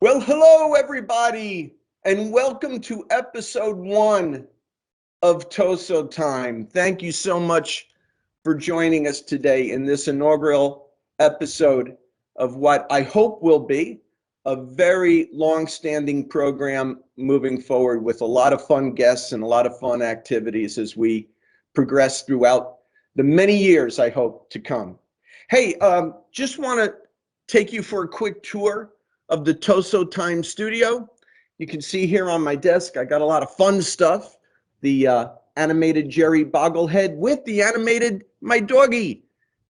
Well, hello, everybody, and welcome to episode 1 of Tosot Time. Thank you so much for joining us today in this inaugural episode of what I hope will be a very long-standing program moving forward with a lot of fun guests and a lot of fun activities as we progress throughout the many years, I hope, to come. Hey, just want to take you for a quick tour of the Tosot Time Studio. You can see here on my desk, I got a lot of fun stuff. The animated Gerry Bogglehead with the animated my doggy,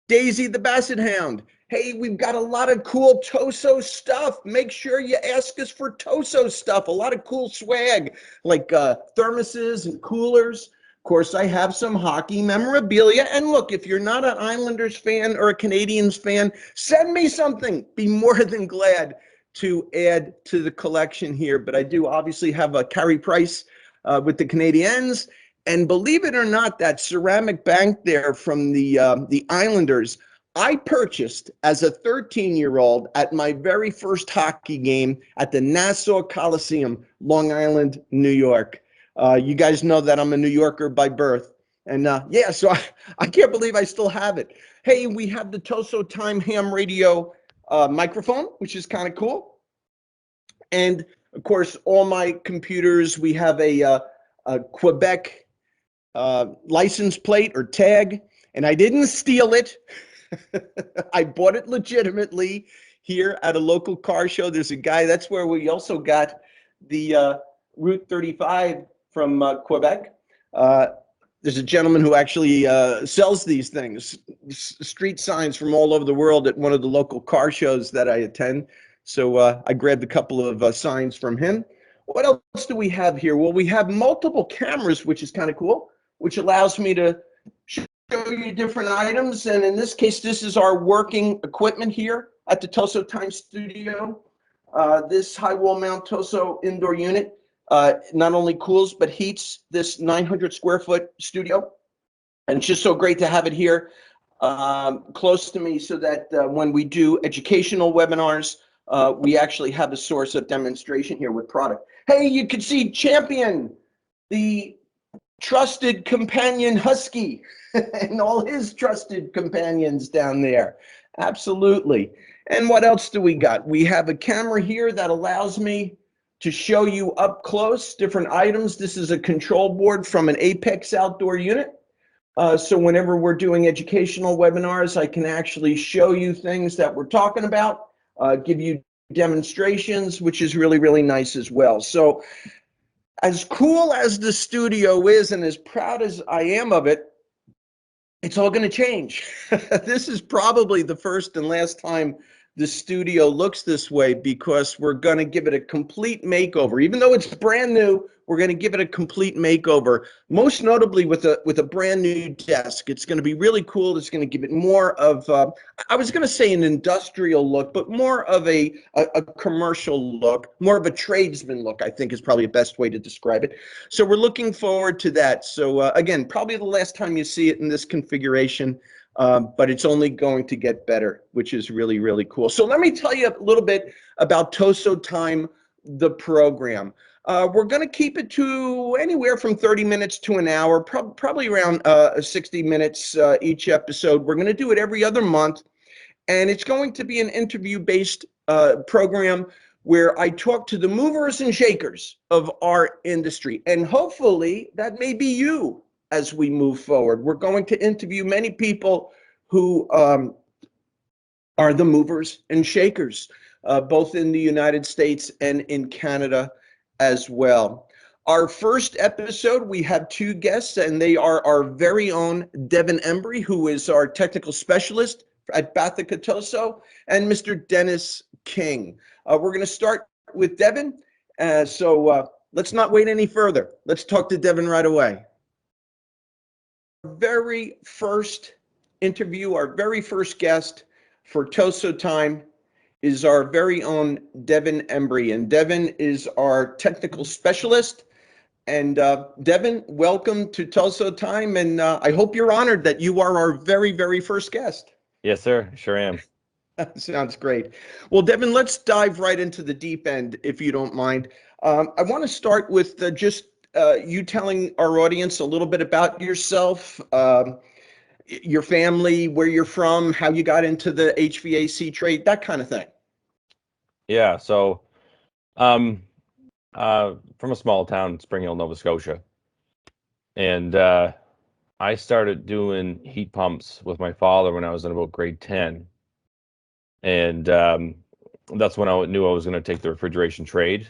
Daisy the Basset Hound. Hey, we've got a lot of cool Toso stuff. Make sure you ask us for Toso stuff. A lot of cool swag like thermoses and coolers. Of course, I have some hockey memorabilia. And look, if you're not an Islanders fan or a Canadiens fan, send me something. Be more than glad to add to the collection here. But I do obviously have a Carey Price with the Canadiens. And believe it or not, that ceramic bank there from the Islanders, I purchased as a 13-year-old at my very first hockey game at the Nassau Coliseum, Long Island, New York. You guys know that I'm a New Yorker by birth. And yeah, so I can't believe I still have it. Hey, we have the Tosot Time ham radio microphone, which is kind of cool. And of course, all my computers, we have a Quebec license plate or tag, and I didn't steal it. I bought it legitimately here at a local car show. There's a guy, that's where we also got the Route 35 from Quebec. There's a gentleman who actually sells these things, street signs from all over the world at one of the local car shows that I attend. So I grabbed a couple of signs from him. What else do we have here? Well, we have multiple cameras, which is kind of cool, which allows me to show you different items. And in this case, this is our working equipment here at the Tosot Time Studio. This high wall mount Toso indoor unit not only cools, but heats this 900 square foot studio. And it's just so great to have it here close to me so that when we do educational webinars, we actually have a source of demonstration here with product. Hey, you can see Champion, the trusted companion husky, and all his trusted companions down there. Absolutely. And what else do we got? We have a camera here that allows me to show you up close different items. This is a control board from an Apex outdoor unit. So whenever we're doing educational webinars, I can actually show you things that we're talking about, give you demonstrations, which is really, really nice as well. So as cool as the studio is and as proud as I am of it, it's all going to change. This is probably the first and last time the studio looks this way because we're going to give it a complete makeover. Even though it's brand new, we're going to give it a complete makeover, most notably with a brand new desk. It's going to be really cool. It's going to give it more of, I was going to say an industrial look, but more of a commercial look, more of a tradesman look, I think is probably the best way to describe it. So we're looking forward to that. So again, probably the last time you see it in this configuration. But it's only going to get better, which is really, really cool. So let me tell you a little bit about Tosot Time, the program. We're going to keep it to anywhere from 30 minutes to an hour, probably around 60 minutes each episode. We're going to do it every other month, and it's going to be an interview-based program where I talk to the movers and shakers of our industry, and hopefully that may be you. As we move forward, we're going to interview many people who are the movers and shakers, both in the United States and in Canada as well. Our first episode, we have 2 guests, and they are our very own Devin Embry, who is our technical specialist at Bathica Toso, and Mr. Dennis King. We're going to start with Devin, so let's not wait any further. Let's talk to Devin right away. Very first interview, our very first guest for Tosot Time is our very own Devin Embry. And Devin is our technical specialist. And Devin, welcome to Tosot Time. And I hope you're honored that you are our very, very first guest. Yes, sir. Sure am. Sounds great. Well, Devin, let's dive right into the deep end, if you don't mind. I want to start with just you telling our audience a little bit about yourself, your family, where you're from, how you got into the HVAC trade, that kind of thing. Yeah, so um from a small town, Spring Hill, Nova Scotia. And I started doing heat pumps with my father when I was in about grade 10. And that's when I knew I was going to take the refrigeration trade.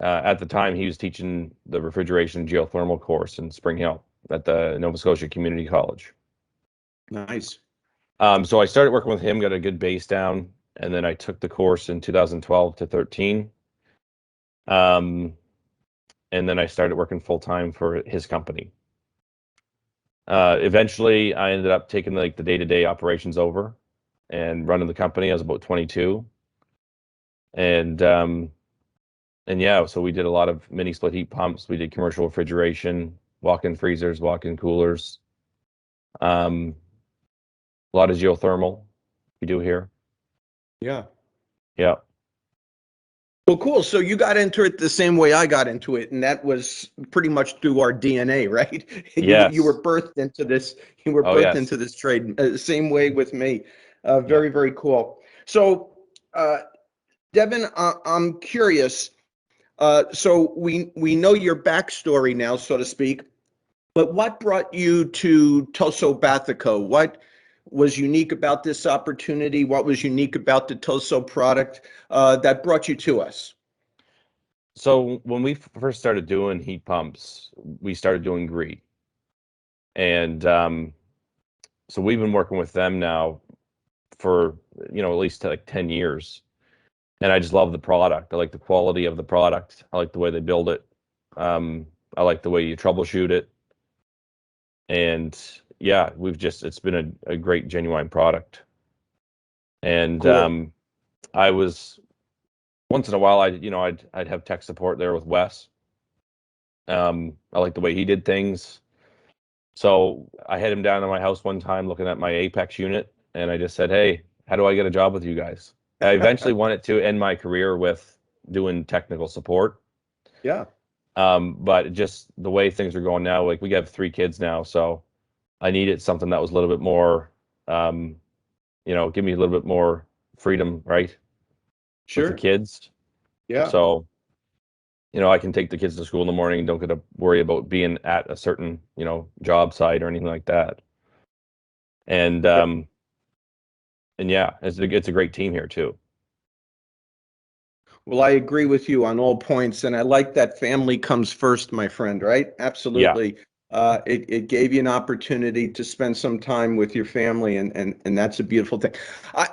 At the time, he was teaching the refrigeration geothermal course in Spring Hill at the Nova Scotia Community College. Nice. So I started working with him, got a good base down, and then I took the course in 2012 to 13. Um, and then I started working full time for his company. Eventually, I ended up taking like the day-to-day operations over and running the company. I was about 22, and yeah, so we did a lot of mini split heat pumps. We did commercial refrigeration, walk-in freezers, walk-in coolers, a lot of geothermal we do here. Yeah. Yeah. Well, cool. So you got into it the same way I got into it, and that was pretty much through our DNA, right? You Yes. were birthed into this. You were Oh, birthed yes. into this trade. Same way with me. Yeah. Very, very cool. So, Devin, I'm curious. So we know your backstory now, so to speak. But what brought you to Tosot Bathica? What was unique about this opportunity? What was unique about the Toso product that brought you to us? So when we first started doing heat pumps, we started doing Gree. And so we've been working with them now for, at least like 10 years. And I just love the product. I like the quality of the product. I like the way they build it. I like the way you troubleshoot it. And yeah, it's been a great genuine product. And Cool. I was once in a while, I'd have tech support there with Wes. I like the way he did things. So I had him down to my house one time looking at my Apex unit, and I just said, "Hey, how do I get a job with you guys?" I eventually wanted to end my career with doing technical support. Yeah, But just the way things are going now, like we have 3 kids now, so I needed something that was a little bit more, um, give me a little bit more freedom, right, with the sure. kids. Yeah, So, I can take the kids to school in the morning and don't get to worry about being at a certain, job site or anything like that. And yeah. and yeah, it's a great team here too. Well, I agree with you on all points, and I like that family comes first, my friend, right? Yeah, Absolutely. It gave you an opportunity to spend some time with your family, and that's a beautiful thing.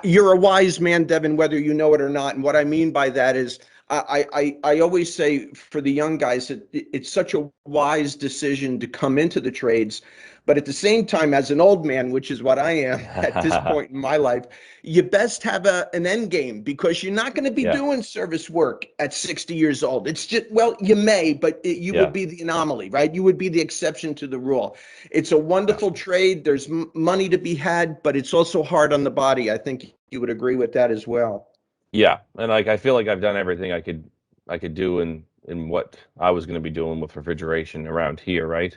You're a wise man, Devin, whether you know it or not. And what I mean by that is, I always say for the young guys, it's such a wise decision to come into the trades. But at the same time, as an old man, which is what I am at this point in my life, you best have an end game because you're not going to be yeah, doing service work at 60 years old. It's just, well, you may, but you yeah, would be the anomaly, right? You would be the exception to the rule. It's a yeah, wonderful trade. There's money to be had, but it's also hard on the body. I think you would agree with that as well. yeah. And like I feel like I've done everything I could do in what I was going to be doing with refrigeration around here, right?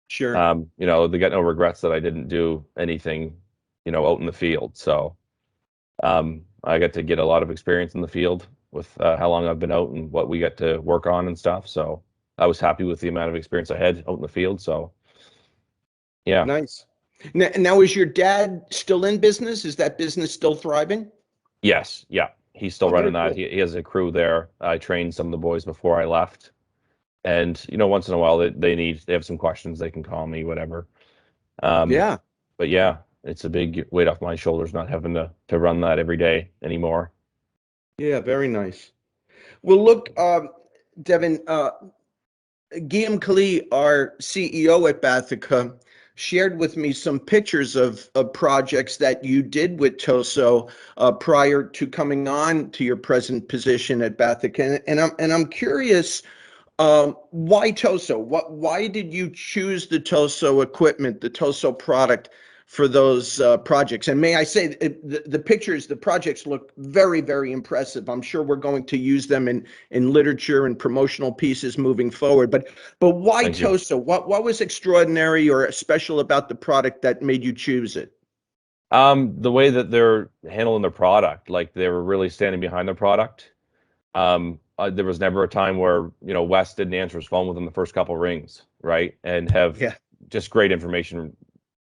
Sure. They got no regrets that I didn't do anything, out in the field. So I got to get a lot of experience in the field with how long I've been out and what we got to work on and stuff. So I was happy with the amount of experience I had out in the field. So yeah, Nice. Now, is your dad still in business? Is that business still thriving? yes, yeah, he's still Oh, very running that. cool. He has a crew there. I trained some of the boys before I left, and once in a while they have some questions, they can call me, whatever. Um, Yeah. but yeah, it's a big weight off my shoulders not having to run that every day anymore. Yeah, very nice. Well, look, Devin, Guillaume Kali, our CEO at Bathica, shared with me some pictures of projects that you did with Toso prior to coming on to your present position at Bathica, and I'm curious, why Toso? Why did you choose the Toso equipment, the Toso product? for those projects. And may I say, the pictures, the projects look very, very impressive. I'm sure we're going to use them in literature and promotional pieces moving forward. But why Thank you. Toso? What was extraordinary or special about the product that made you choose it? The way that they're handling their product, like they were really standing behind the product. There was never a time where, Wes didn't answer his phone within the first couple rings, right? And have Yeah. just great information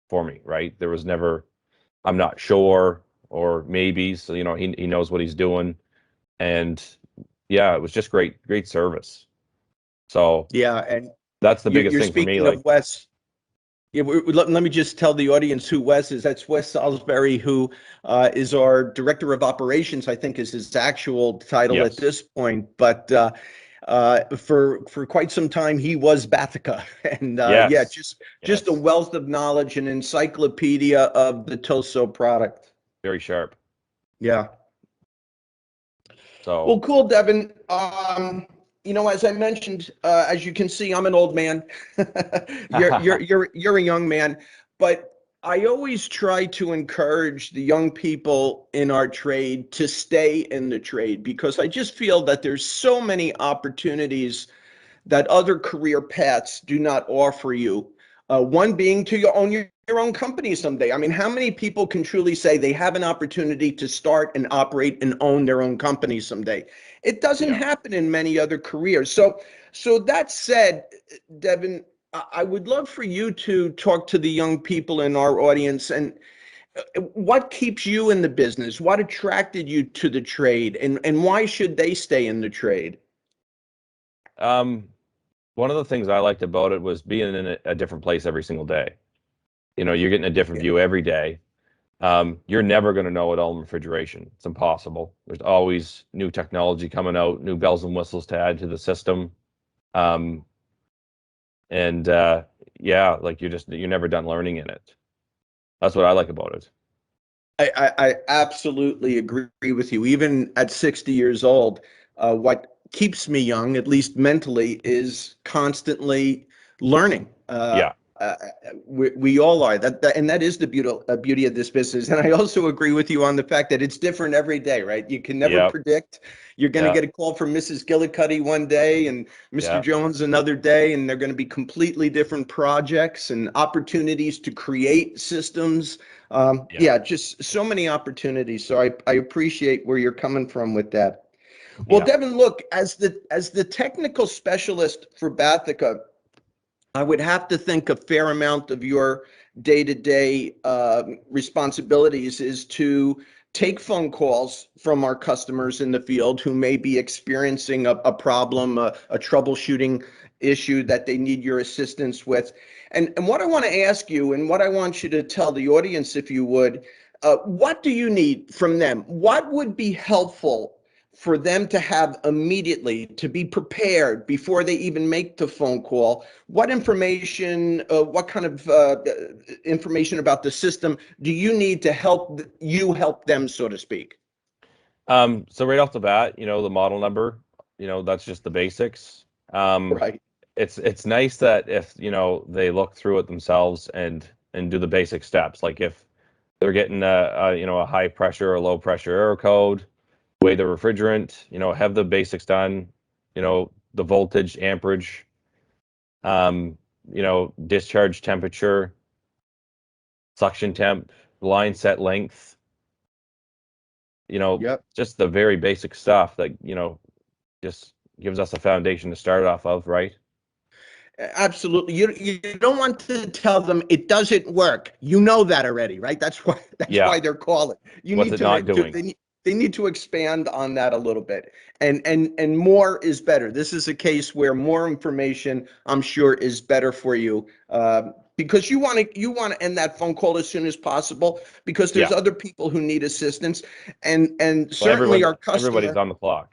for me, right? There was never, I'm not sure or maybe. So, he knows what he's doing. And yeah, it was just great service. So Yeah, and that's the biggest you're thing for me. speaking of Like, Wes. Yeah, let me just tell the audience who Wes is. That's Wes Salisbury, who is our director of operations, I think is his actual title at yes, this point. But for quite some time, he was Bathica. And yeah, yes, just a yes, wealth of knowledge and encyclopedia of the Toso product. very sharp. Yeah. So Well, cool, Devin. As I mentioned, as you can see, I'm an old man. You're a young man, but I always try to encourage the young people in our trade to stay in the trade because I just feel that there's so many opportunities that other career paths do not offer you. One being to own your own company someday. I mean, how many people can truly say they have an opportunity to start and operate and own their own company someday? It doesn't yeah. happen in many other careers. So that said, Devin, I would love for you to talk to the young people in our audience and what keeps you in the business? What attracted you to the trade, and why should they stay in the trade? Um, One of the things I liked about it was being in a different place every single day. You're getting a different view every day. You're never going to know it all in refrigeration. It's impossible. There's always new technology coming out, new bells and whistles to add to the system. Um, and yeah, like you're never done learning in it. That's what I like about it. I absolutely agree with you. Even at 60 years old, what keeps me young, at least mentally, is constantly learning. Yeah, We all are and that is the beauty of this business. And I also agree with you on the fact that it's different every day, right? You can never yeah, predict. You're going to yeah, get a call from Mrs. Gillicuddy one day and Mr. yeah, Jones another day, and they're going to be completely different projects and opportunities to create systems. yeah, Yeah, just so many opportunities. So I appreciate where you're coming from with that. Well, yeah, Devin, look, as the technical specialist for Bathica, I would have to think a fair amount of your day-to-day responsibilities is to take phone calls from our customers in the field who may be experiencing a problem, a troubleshooting issue that they need your assistance with. And what I want to ask you, and what I want you to tell the audience, if you would, what do you need from them? What would be helpful for them to have immediately to be prepared before they even make the phone call? What information, what kind of information about the system do you need to help them, so to speak? So right off the bat, the model number, that's just the basics. Um, Right. it's nice that if, they look through it themselves and do the basic steps. Like if they're getting a high pressure or low pressure air code, weigh the refrigerant, have the basics done, the voltage, amperage, um, discharge temperature, suction temp, line set length, Yep. just the very basic stuff that, just gives us a foundation to start off of, right? Absolutely. You don't want to tell them it doesn't work. You know that already, right? That's why Yeah. they're calling. You What's need it not doing? they need to expand on that a little bit. And more is better. This is a case where more information, I'm sure, is better for you. Because you want to end that phone call as soon as possible because there's Yeah. other people who need assistance, and Well, certainly our everybody's customer. on the clock.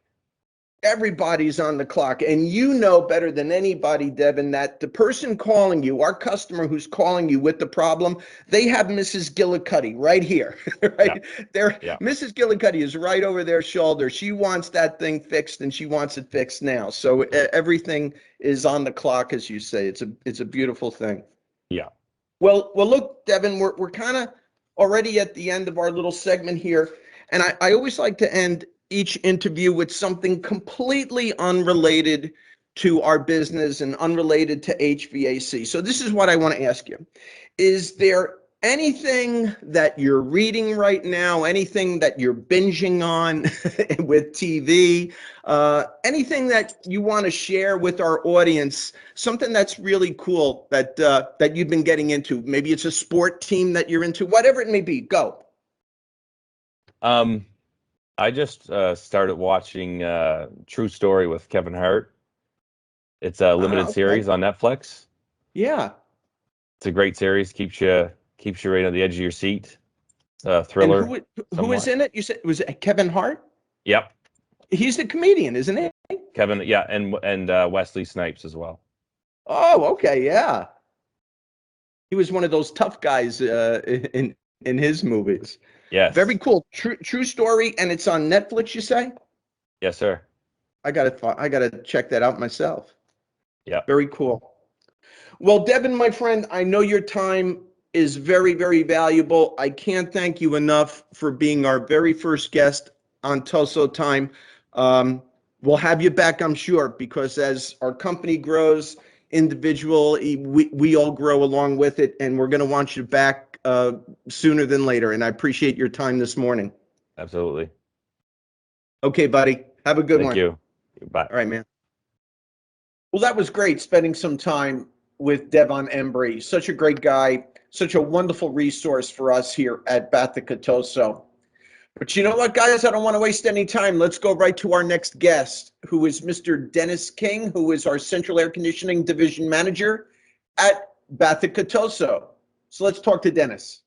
Everybody's on the clock, and you know better than anybody, Devin, that the person calling you, our customer who's calling you with the problem, they have Mrs. Gillicuddy right here, Yeah. right there. Yeah. Mrs. Gillicuddy is right over their shoulder. She wants that thing fixed, and she wants it fixed now. So everything is on the clock, as you say. It's a beautiful thing. Yeah. Well, look, Devin, we're kind of already at the end of our little segment here, and I always like to end each interview with something completely unrelated to our business and unrelated to HVAC. So this is what I want to ask you. Is there anything that you're reading right now, anything that you're binging on with TV, anything that you want to share with our audience, something that's really cool that you've been getting into? Maybe it's a sport team that you're into, whatever it may be. Go. I just started watching True Story with Kevin Hart. It's a limited series on Netflix. Yeah. It's a great series. Keeps you right on the edge of your seat. Thriller. And who is in it? You said, was it Kevin Hart? Yep. He's the comedian, isn't he? Kevin, yeah, and Wesley Snipes as well. Oh, okay, yeah. He was one of those tough guys in his movies. Yes. Very cool. True story, and it's on Netflix, you say? Yes, sir. I gotta check that out myself. Yeah. Very cool. Well, Devin, my friend, I know your time is very, very valuable. I can't thank you enough for being our very first guest on Tosot Time. We'll have you back, I'm sure, because as our company grows, individually, we all grow along with it, and we're going to want you back sooner than later. And I appreciate your time this morning. Absolutely. Okay, buddy. Have a good one. Thank you. Bye. All right, man. Well, that was great spending some time with Devon Embree. Such a great guy, such a wonderful resource for us here at Bathica Toso. But you know what, guys? I don't want to waste any time. Let's go right to our next guest, who is Mr. Dennis King, who is our Central Air Conditioning Division Manager at Bathica Toso. So let's talk to Dennis.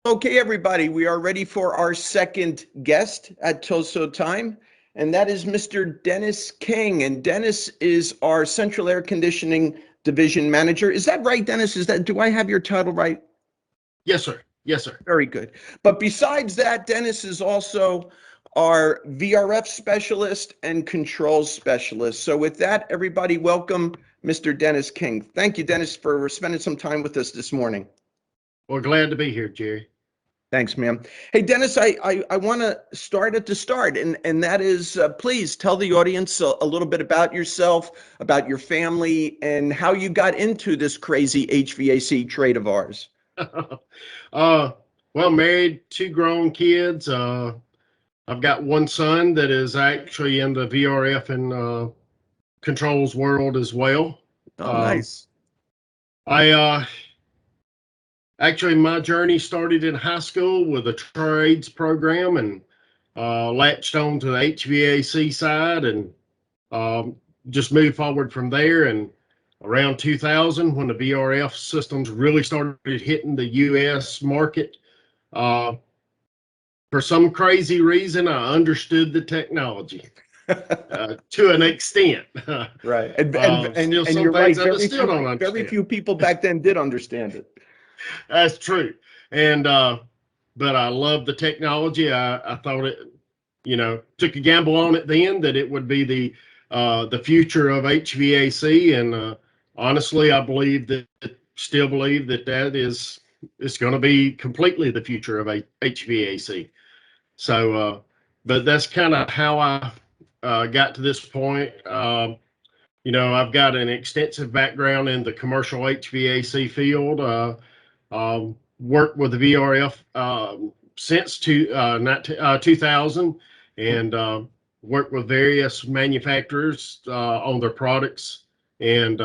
Okay, everybody, we are ready for our second guest at Tosot Time, and that is Mr. Dennis King. And Dennis is our Central Air Conditioning Division Manager. Is that right, Dennis? Do I have your title right? Yes, sir. Yes, sir. Very good. But besides that, Dennis is also our VRF specialist and controls specialist. So with that, everybody, welcome Mr. Dennis King. Thank you, Dennis, for spending some time with us this morning. Well, glad to be here, Jerry. Thanks, ma'am. Hey, Dennis, I want to start at the start, and that is, please tell the audience a little bit about yourself, about your family, and how you got into this crazy HVAC trade of ours. Well, married, 2 grown kids. I've got 1 son that is actually in the VRF and controls world as well. Oh, nice. Actually, my journey started in high school with a trades program and latched on to the HVAC side and just moved forward from there. And around 2000, when the VRF systems really started hitting the U.S. market, for some crazy reason, I understood the technology to an extent. Right. And you're right. Very few people back then did understand it. That's true. And but I love the technology. I thought it, took a gamble on it then that it would be the future of HVAC. And honestly, I still believe that it's going to be completely the future of HVAC. So, but that's kind of how I got to this point. I've got an extensive background in the commercial HVAC field. Worked with the VRF since 2000 and worked with various manufacturers on their products. And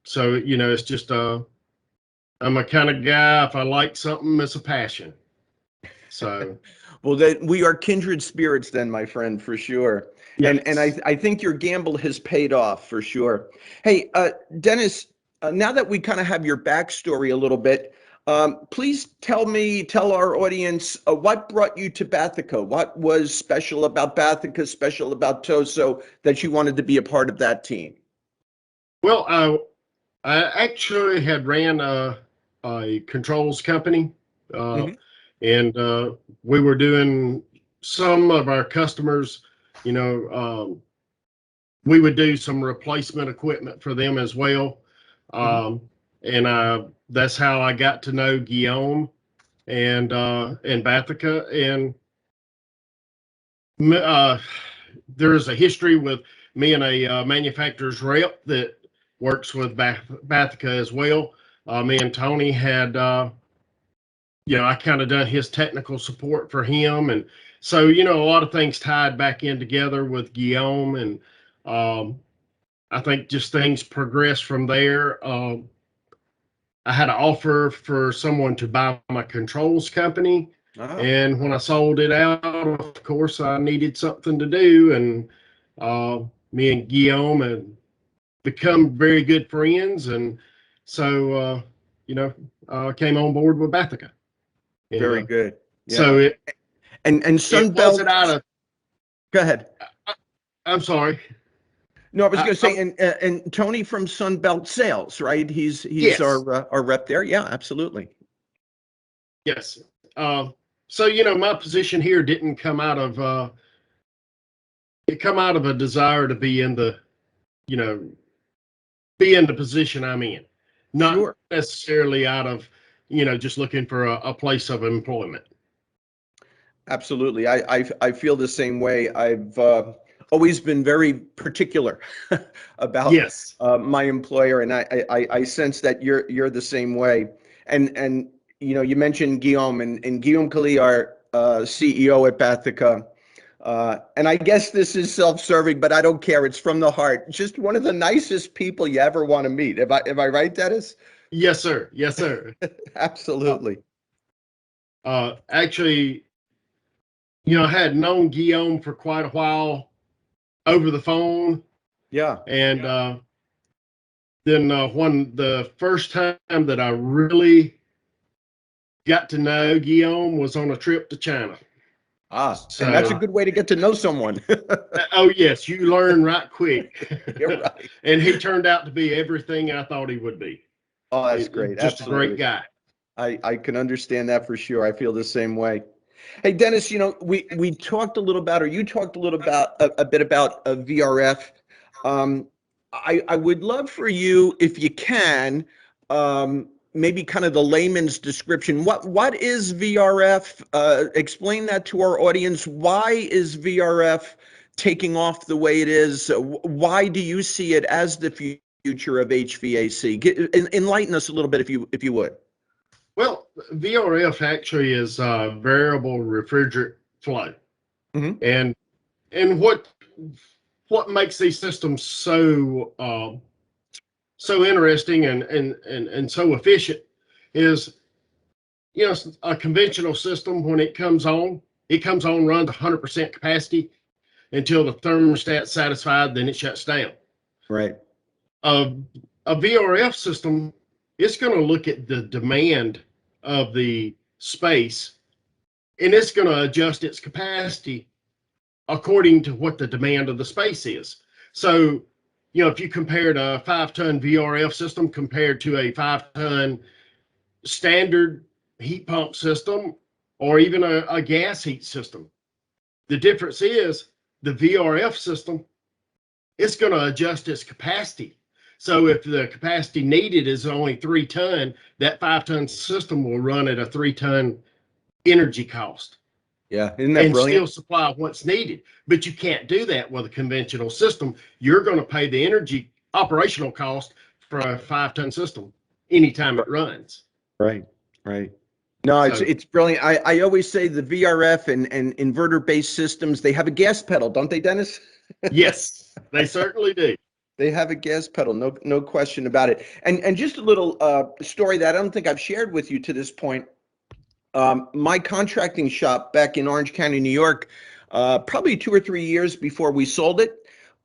so, it's just I'm a kind of guy, if I like something, it's a passion. So. Well, then we are kindred spirits then, my friend, for sure. Yes. And I think your gamble has paid off for sure. Hey, Dennis, now that we kind of have your backstory a little bit, please tell our audience what brought you to Bathica. What was special about Bathica, special about Toso, that you wanted to be a part of that team? Well, I actually had ran a controls company, and we were doing some of our customers, we would do some replacement equipment for them as well. that's how I got to know Guillaume and Bathica. And there's a history with me and a manufacturer's rep that works with Bathica as well. Me and Tony had, I kind of done his technical support for him. And so, a lot of things tied back in together with Guillaume. And I think just things progressed from there. I had an offer for someone to buy my controls company. Oh. And when I sold it out, of course, I needed something to do. And me and Guillaume had become very good friends. And so, came on board with Bathica. Very good. Yeah. So and Sunbelt. wasn't out of. Go ahead. I'm sorry. No, I was going to say, and Tony from Sunbelt Sales, right? He's Yes. our rep there. Yeah, absolutely. Yes. So my position here didn't come out of a desire to be in the position I'm in, not Sure. necessarily out of just looking for a place of employment. Absolutely. I feel the same way. I've always been very particular about Yes. my employer, and I sense that you're the same way. And you mentioned Guillaume and Guillaume Calais, our CEO at Bathica. And I guess this is self-serving, but I don't care. It's from the heart. Just one of the nicest people you ever want to meet. Am I right, Dennis? Yes, sir. Yes, sir. Absolutely. Actually, I had known Guillaume for quite a while over the phone. Yeah. And then when the first time that I really got to know Guillaume was on a trip to China. So that's a good way to get to know someone. Oh, yes. You learn right quick. You're right. And he turned out to be everything I thought he would be. Oh, that's great. Just Absolutely. a great guy. I can understand that for sure. I feel the same way. Hey, Dennis, we talked a little about, or you talked a little about a bit about VRF. I would love for you, if you can, maybe kind of the layman's description. What is VRF? Explain that to our audience. Why is VRF taking off the way it is? Why do you see it as the future of HVAC? Enlighten us a little bit, if you would. Well, VRF actually is variable refrigerant flow. Mm-hmm. And what makes these systems so interesting and so efficient is, a conventional system, when it comes on, runs 100% capacity until the thermostat's satisfied, then it shuts down. Right. A VRF system, it's going to look at the demand of the space, and it's going to adjust its capacity according to what the demand of the space is. So, if you compared a 5-ton VRF system compared to a 5-ton standard heat pump system, or even a gas heat system, the difference is the VRF system, it's going to adjust its capacity. So if the capacity needed is only 3 ton, that 5-ton system will run at a 3-ton energy cost. Yeah, isn't that brilliant? Still supply what's needed. But you can't do that with a conventional system. You're going to pay the energy operational cost for a 5-ton system anytime it runs. Right. No, it's brilliant. I always say the VRF and inverter-based systems, they have a gas pedal, don't they, Dennis? Yes, they certainly do. They have a gas pedal, no question about it. And just a little story that I don't think I've shared with you to this point. My contracting shop back in Orange County, New York, probably 2 or 3 years before we sold it,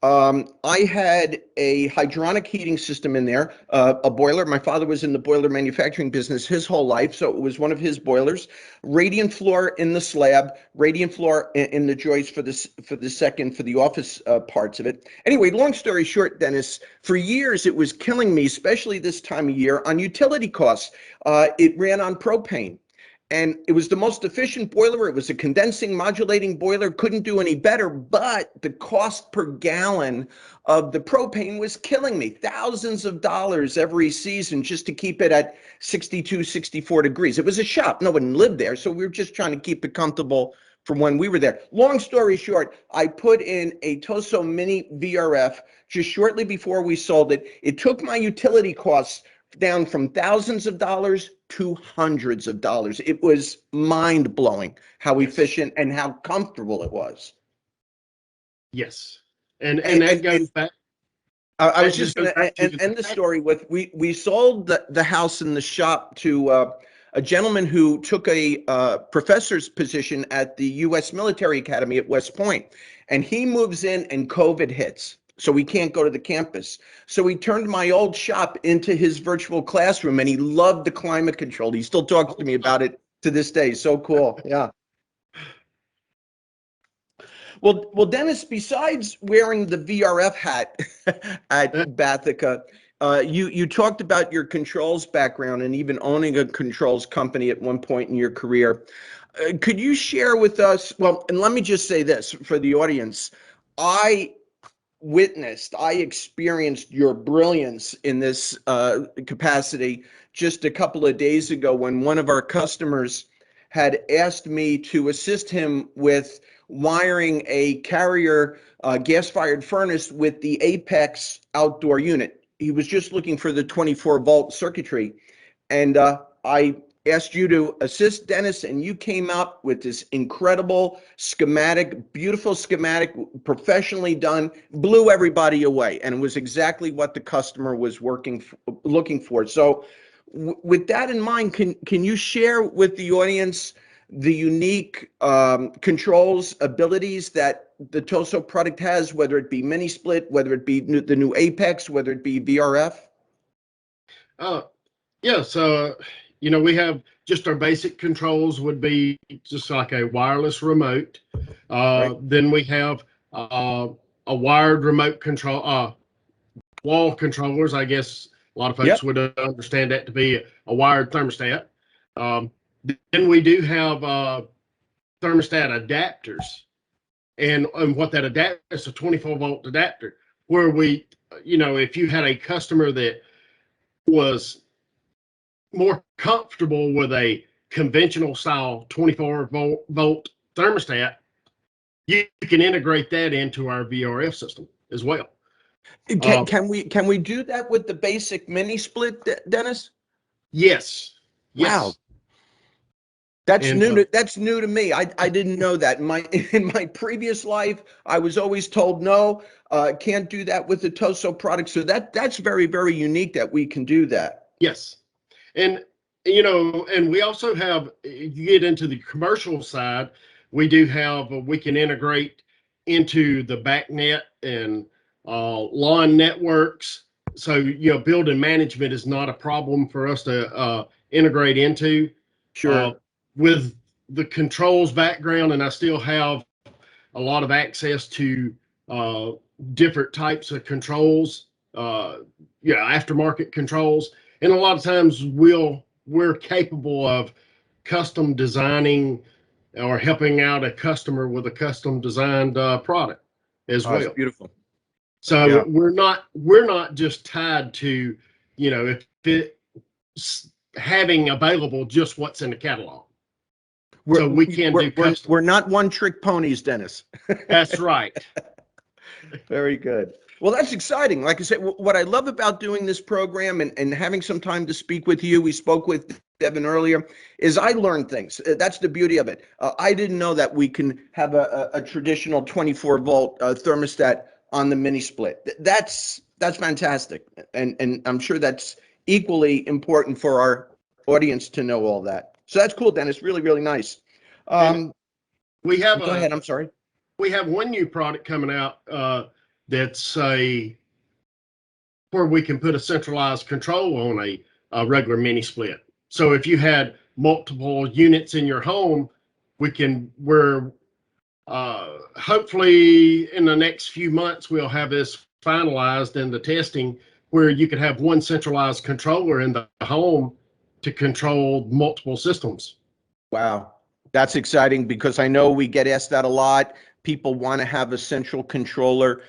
I had a hydronic heating system in there, a boiler. My father was in the boiler manufacturing business his whole life, so it was one of his boilers. Radiant floor in the slab, radiant floor in the joist for the office parts of it. Anyway, long story short, Dennis, for years it was killing me, especially this time of year, on utility costs. It ran on propane. And it was the most efficient boiler. It was a condensing modulating boiler, couldn't do any better, but the cost per gallon of the propane was killing me. Thousands of dollars every season just to keep it at 62, 64 degrees. It was a shop. No one lived there. So we were just trying to keep it comfortable for when we were there. Long story short, I put in a Toso Mini VRF just shortly before we sold it. It took my utility costs down from thousands of dollars to hundreds of dollars. It was mind-blowing how efficient and how comfortable it was. Yes. And that goes back. I was just going to end the story with, we sold the house and the shop to a gentleman who took a professor's position at the U.S. Military Academy at West Point. And he moves in and COVID hits. So we can't go to the campus. So he turned my old shop into his virtual classroom, and he loved the climate control. He still talks to me about it to this day. So cool. Yeah. Well, Dennis, besides wearing the VRF hat at Bathica, you talked about your controls background and even owning a controls company at one point in your career. Could you share with us, well, and let me just say this for the audience. I experienced your brilliance in this capacity just a couple of days ago when one of our customers had asked me to assist him with wiring a Carrier gas-fired furnace with the Apex outdoor unit. He was just looking for the 24-volt circuitry. And I asked you to assist Dennis, and you came up with this incredible schematic, beautiful schematic, professionally done, blew everybody away, and it was exactly what the customer was looking for. So with that in mind, can you share with the audience the unique controls abilities that the Toso product has, whether it be mini split, whether it be the new Apex, whether it be VRF? Yeah, so we have just our basic controls would be just like a wireless remote. Right. Then we have a wired remote control, wall controllers. I guess a lot of folks would understand that to be a wired thermostat. Then we do have thermostat adapters, and what that adapter is, a 24-volt adapter, where we, if you had a customer that was more comfortable with a conventional style 24-volt thermostat, you can integrate that into our VRF system as well. Can we do that with the basic mini split, Dennis? Yes. Wow. That's new to me. I didn't know that. In my previous life, I was always told no, can't do that with the Toso product. So that's very, very unique that we can do that. Yes. And and we also have, you get into the commercial side, we do have, we can integrate into the BACnet and lawn networks. So, building management is not a problem for us to integrate into. Sure. With the controls background, and I still have a lot of access to different types of controls, aftermarket controls. And a lot of times we're capable of custom designing or helping out a customer with a custom designed product as well. That's beautiful. So we're not just tied to, if it's having available just what's in the catalog. So we can do custom. We're not one-trick ponies, Dennis. That's right. Very good. Well, that's exciting. Like I said, what I love about doing this program and having some time to speak with you, we spoke with Devin earlier, is I learn things. That's the beauty of it. I didn't know that we can have a traditional 24-volt thermostat on the mini split. That's fantastic. And I'm sure that's equally important for our audience to know all that. So that's cool, Dennis. Really, really nice. We have Go ahead. I'm sorry. We have one new product coming out that's where we can put a centralized control on a regular mini split. So if you had multiple units in your home, we're hopefully in the next few months we'll have this finalized in the testing, where you could have one centralized controller in the home to control multiple systems Wow. That's exciting because I know we get asked that a lot. People want to have a central controller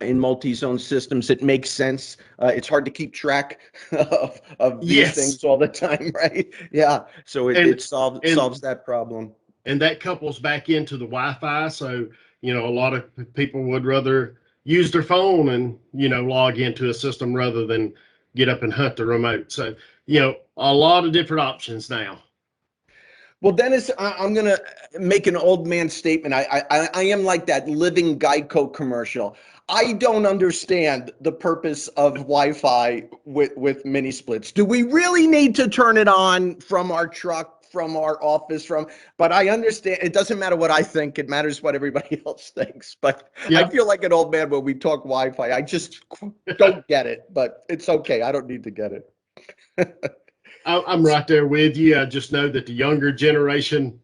in multi-zone systems. It makes sense. It's hard to keep track of these Yes. things all the time, right? Yeah. So it solves that problem. And that couples back into the Wi-Fi. So, a lot of people would rather use their phone and, log into a system rather than get up and hunt the remote. So, a lot of different options now. Well, Dennis, I'm going to make an old man statement. I am like that living Geico commercial. I don't understand the purpose of Wi-Fi with mini splits. Do we really need to turn it on from our truck, from our office, but I understand it doesn't matter what I think. It matters what everybody else thinks. But Yeah. I feel like an old man when we talk Wi-Fi. I just don't get it, but it's okay. I don't need to get it. I'm right there with you. I just know that the younger generation,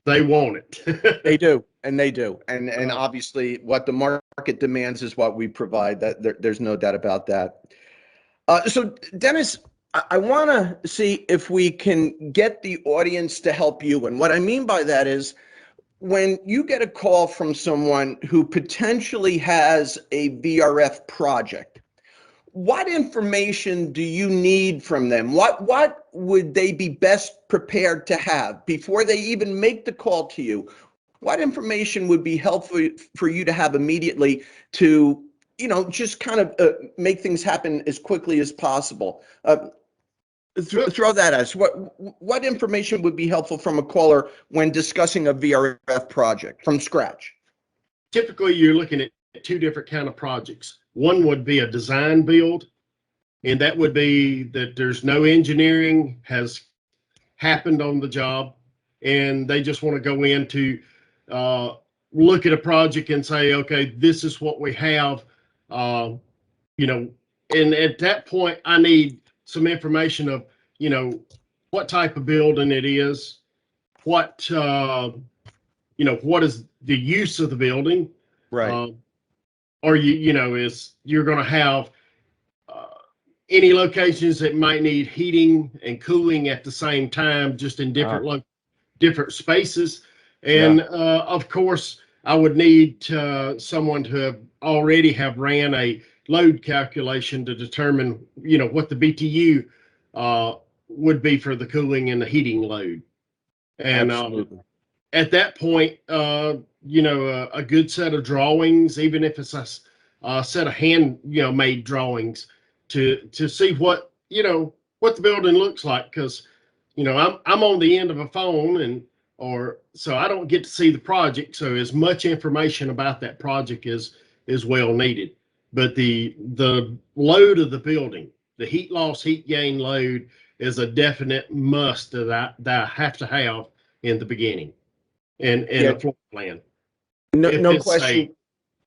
they want it. They do, and they do. And obviously what the market demands is what we provide. That there's no doubt about that. So Dennis, I want to see if we can get the audience to help you. And what I mean by that is when you get a call from someone who potentially has a VRF project, what information do you need from them? What would they be best prepared to have before they even make the call to you? What information would be helpful for you to have immediately to, just kind of make things happen as quickly as possible? Throw that at us. What information would be helpful from a caller when discussing a VRF project from scratch? Typically, you're looking at two different kind of projects. One would be a design build, and that would be that there's no engineering has happened on the job, and they just want to go in to look at a project and say, okay, this is what we have, and at that point, I need some information of, what type of building it is, what is the use of the building, Right. or you're going to have any locations that might need heating and cooling at the same time, just in different spaces. And of course, I would need someone to have already have ran a load calculation to determine, what the BTU would be for the cooling and the heating load. And at that point, a good set of drawings, even if it's a set of hand, made drawings to see what the building looks like. Because, I'm on the end of a phone so I don't get to see the project. So as much information about that project is well needed. But the load of the building, the heat loss, heat gain load is a definite must that I have to have in the beginning. And a floor plan. No question.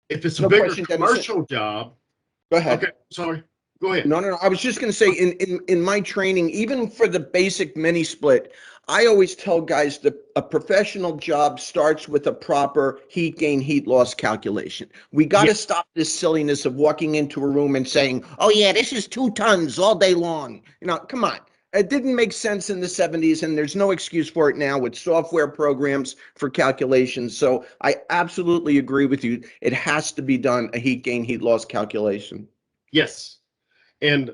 If it's a bigger commercial job. Go ahead. Okay, sorry. Go ahead. No. I was just going to say in my training, even for the basic mini split, I always tell guys that a professional job starts with a proper heat gain, heat loss calculation. We got to stop this silliness of walking into a room and saying, oh yeah, this is 2 tons all day long. Come on. It didn't make sense in the 70s, and there's no excuse for it now with software programs for calculations. So I absolutely agree with you. It has to be done, a heat gain, heat loss calculation. Yes. And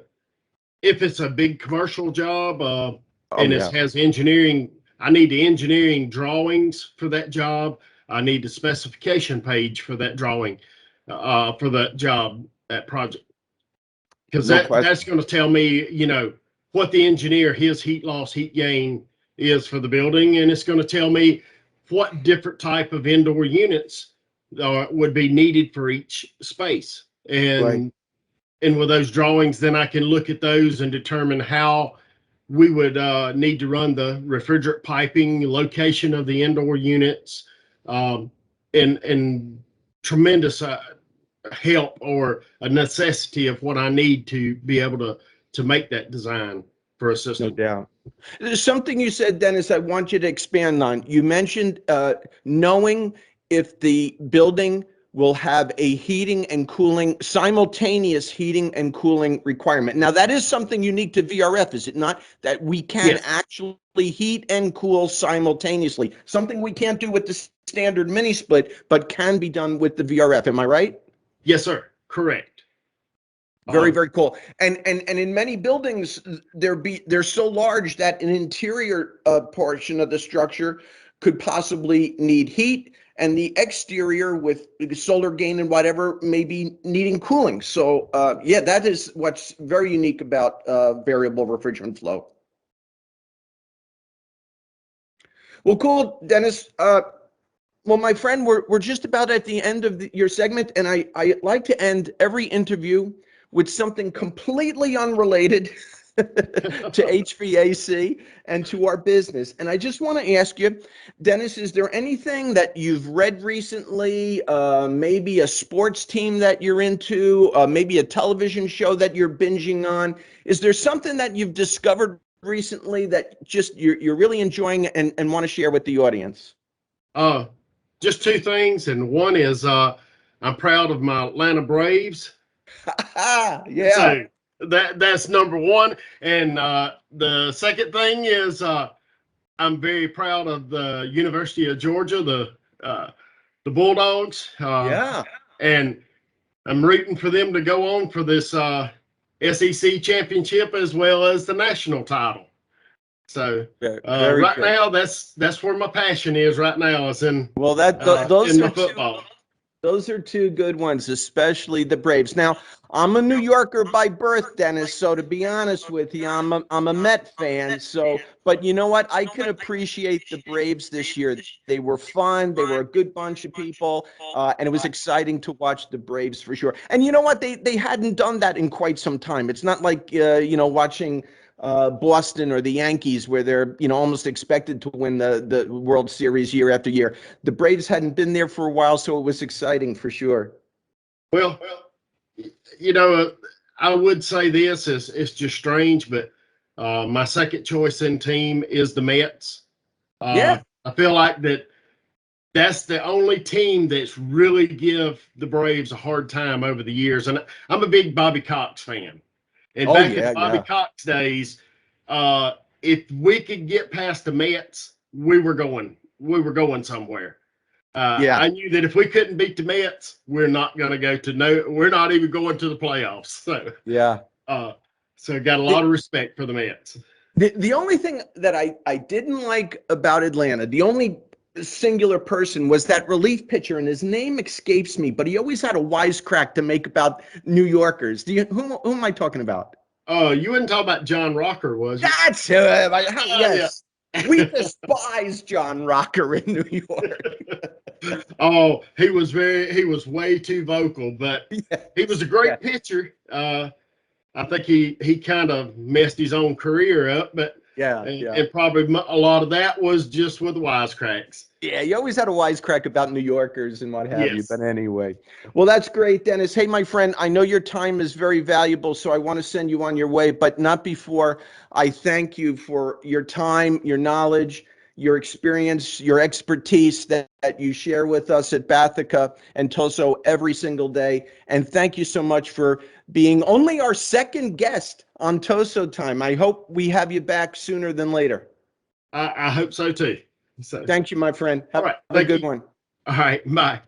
if it's a big commercial job it has engineering, I need the engineering drawings for that job. I need the specification page for that drawing, for that job, that project. Because that's going to tell me, what the engineer, his heat loss, heat gain is for the building. And it's going to tell me what different type of indoor units would be needed for each space. And with those drawings, then I can look at those and determine how we would need to run the refrigerant piping, location of the indoor units, and tremendous help or a necessity of what I need to be able to make that design for a system. No doubt. There's something you said, Dennis, I want you to expand on. You mentioned knowing if the building will have a heating and cooling, simultaneous heating and cooling requirement. Now, that is something unique to VRF, is it not? That we can actually heat and cool simultaneously. Something we can't do with the standard mini split, but can be done with the VRF. Am I right? Yes, sir. Correct. Very, very cool. And in many buildings, they're so large that an interior portion of the structure could possibly need heat, and the exterior with solar gain and whatever may be needing cooling. So yeah, that is what's very unique about variable refrigerant flow. Well, cool, Dennis. Well, my friend, we're just about at the end of your segment, and I like to end every interview with something completely unrelated to HVAC and to our business. And I just want to ask you, Dennis, is there anything that you've read recently, maybe a sports team that you're into, maybe a television show that you're binging on? Is there something that you've discovered recently that just you're really enjoying and want to share with the audience? Just two things, and one is I'm proud of my Atlanta Braves. Yeah. So that's number one. And the second thing is I'm very proud of the University of Georgia, the Bulldogs. Yeah. And I'm rooting for them to go on for this SEC championship as well as the national title. So right good. now, that's where my passion is right now. Is in those in are the football. Those are two good ones, especially the Braves. Now, I'm a New Yorker by birth, Dennis. So to be honest with you, I'm a Met fan. So, but you know what? I can appreciate the Braves this year. They were fun. They were a good bunch of people, and it was exciting to watch the Braves for sure. And you know what? They hadn't done that in quite some time. It's not like watching Boston or the Yankees, where they're almost expected to win the World Series year after year. The Braves hadn't been there for a while, so it was exciting for sure. Well, I would say this is it's just strange, but my second choice in team is the Mets. Yeah. I feel like that's the only team that's really give the Braves a hard time over the years, and I'm a big Bobby Cox fan. And back in Bobby Cox days, if we could get past the Mets, we were going somewhere. I knew that if we couldn't beat the Mets, we're not going to we're not even going to the playoffs. So so got a lot of respect for the Mets. The only thing that I didn't like about Atlanta, the only singular person, was that relief pitcher, and his name escapes me, but he always had a wisecrack to make about New Yorkers. Who am I talking about? You wouldn't talk about John Rocker, was you? That's him. Yes. Yeah. We despise John Rocker in New York. Oh, he was way too vocal, but he was a great pitcher. I think he kind of messed his own career up, but and probably a lot of that was just with wisecracks. Yeah, you always had a wisecrack about New Yorkers and what have you. But anyway, well, that's great, Dennis. Hey, my friend, I know your time is very valuable, so I want to send you on your way, but not before I thank you for your time, your knowledge, your experience, your expertise that you share with us at Bathica and Toso every single day. And thank you so much for being only our second guest on Tosot Time. I hope we have you back sooner than later. I hope so too. So thank you, my friend. Have a good one. All right, bye.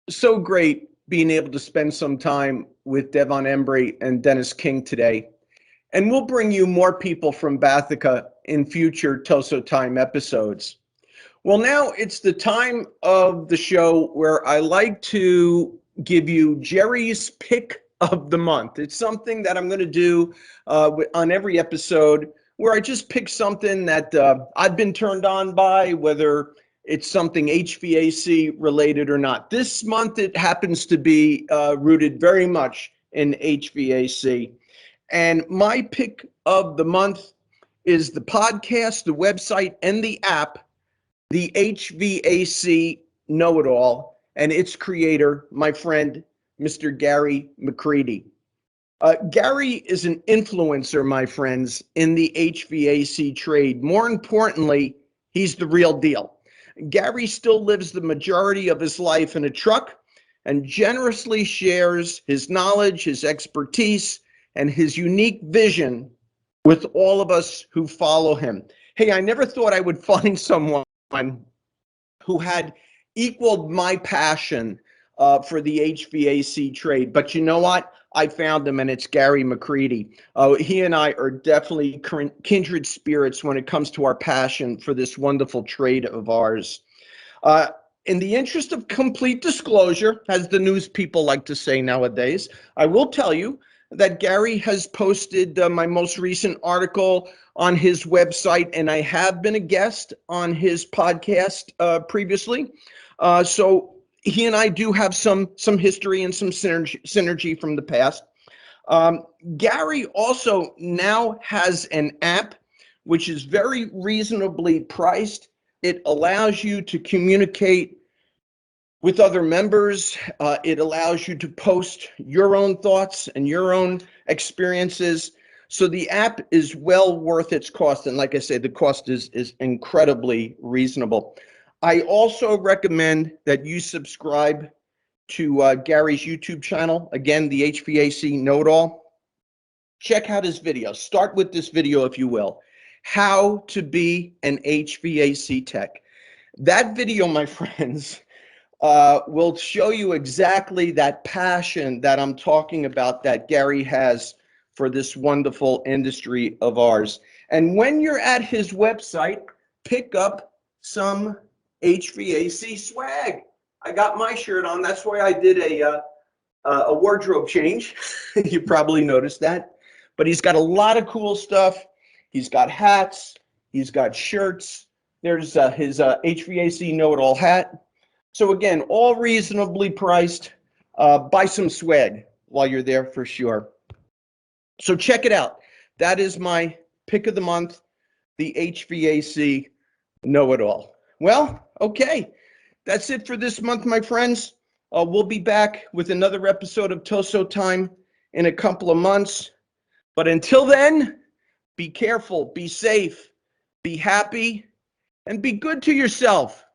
So great being able to spend some time with Devon Embree and Dennis King today. And we'll bring you more people from Bathica in future Tosot Time episodes. Well, now it's the time of the show where I like to give you Gerry's pick of the month. It's something that I'm going to do on every episode, where I just pick something that I've been turned on by, whether it's something HVAC related or not. This month, it happens to be rooted very much in HVAC. And my pick of the month is the podcast, the website, and the app, the HVAC Know-It-All, and its creator, my friend, Mr. Gerry McCready. Gerry is an influencer, my friends, in the HVAC trade. More importantly, he's the real deal. Gerry still lives the majority of his life in a truck and generously shares his knowledge, his expertise, and his unique vision with all of us who follow him. Hey, I never thought I would find someone who had equaled my passion for the HVAC trade. But you know what? I found him, and it's Gary McCready. He and I are definitely kindred spirits when it comes to our passion for this wonderful trade of ours. In the interest of complete disclosure, as the news people like to say nowadays, I will tell you that Gary has posted my most recent article on his website, and I have been a guest on his podcast previously. So he and I do have some history and some synergy from the past. Gary also now has an app which is very reasonably priced. It allows you to communicate with other members. It allows you to post your own thoughts and your own experiences. So the app is well worth its cost. And like I say, the cost is incredibly reasonable. I also recommend that you subscribe to Gary's YouTube channel. Again, the HVAC Know-It-All. Check out his video. Start with this video, if you will. How to be an HVAC tech. That video, my friends, will show you exactly that passion that I'm talking about that Gary has for this wonderful industry of ours. And when you're at his website, pick up some HVAC swag. I got my shirt on. That's why I did a wardrobe change. You probably noticed that. But he's got a lot of cool stuff. He's got hats. He's got shirts. There's his HVAC Know-It-All hat. So again, all reasonably priced. Buy some swag while you're there for sure. So check it out. That is my pick of the month, the HVAC Know-It-All. Well, okay. That's it for this month, my friends. We'll be back with another episode of Tosot Time in a couple of months. But until then, be careful, be safe, be happy, and be good to yourself.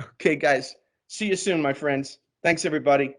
Okay, guys. See you soon, my friends. Thanks, everybody.